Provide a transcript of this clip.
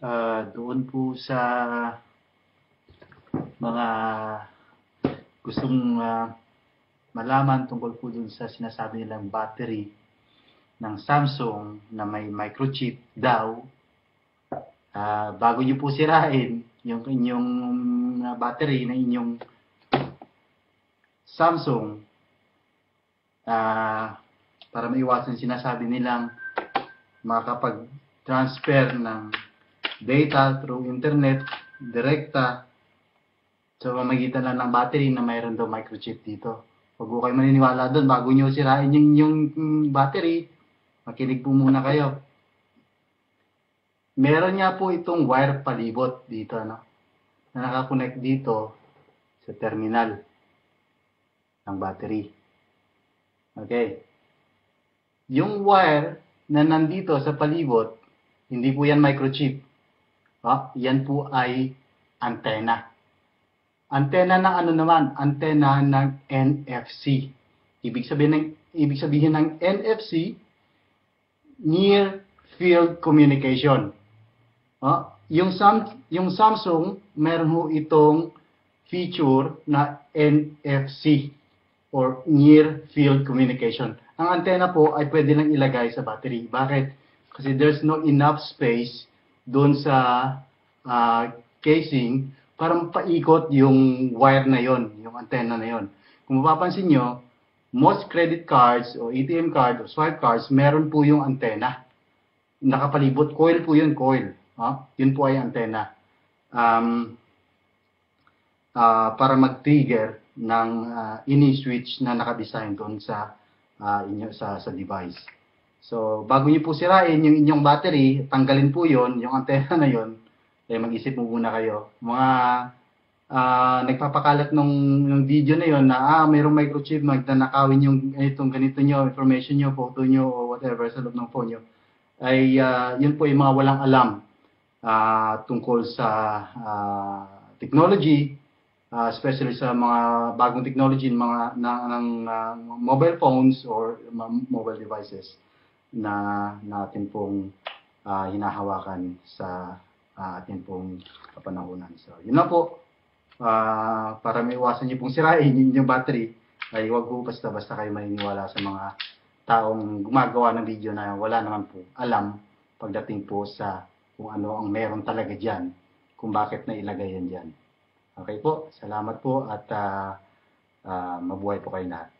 Doon po sa mga gustong malaman tungkol po dun sa sinasabi nilang battery ng Samsung na may microchip daw, bago nyo po sirain yung inyong battery ng inyong Samsung, para maiwasan sinasabi nilang makakapag-transfer ng data through internet direkta sa pamamagitan lang ng battery na mayroon daw microchip dito. Huwag po kayo maniniwala doon. Bago nyo sirain yung battery, makinig po muna kayo. Meron nga po itong wire palibot dito, no? Na nakakonect dito sa terminal ng battery. Okay. Yung wire na nandito sa palibot, hindi po yan microchip. Yan po ay antena. Antena ng ano naman? Antena ng NFC. Ibig sabihin ng NFC, Near Field Communication. Yung Samsung, meron ho itong feature na NFC or Near Field Communication. Ang antena po ay pwede lang ilagay sa battery. Bakit? Kasi there's no enough space doon sa casing para mapaikot yung wire na yon, yung antena na yon. Kung mapapansin nyo, most credit cards o ATM card o swipe cards, meron po yung antena. Nakapalibot, coil po yun, coil. Yun po ay antena. Para mag-trigger ng ini-switch na nakadesign doon sa sa device. So, bago niyo po sirain yung inyong battery, tanggalin po yon, yung antena na yon, mag-isip mo muna kayo. Mga nagpapakalat ng video na yon na mayroong microchip, magtanakawin yung ganito nyo, information nyo, photo nyo, o whatever sa loob ng phone nyo, ay yun po yung mga walang alam tungkol sa technology, especially sa mga bagong technology ng mobile phones or mobile devices na natin pong hinahawakan sa atin pong kapanahunan. So, yun na po. Para maiwasan niyo pong sirain yung battery, ay huwag po basta-basta kayo maniniwala sa mga taong gumagawa ng video na wala naman po alam pagdating po sa kung ano ang meron talaga dyan, kung bakit nailagay yan dyan. Okay po, salamat po at mabuhay po kayo lahat.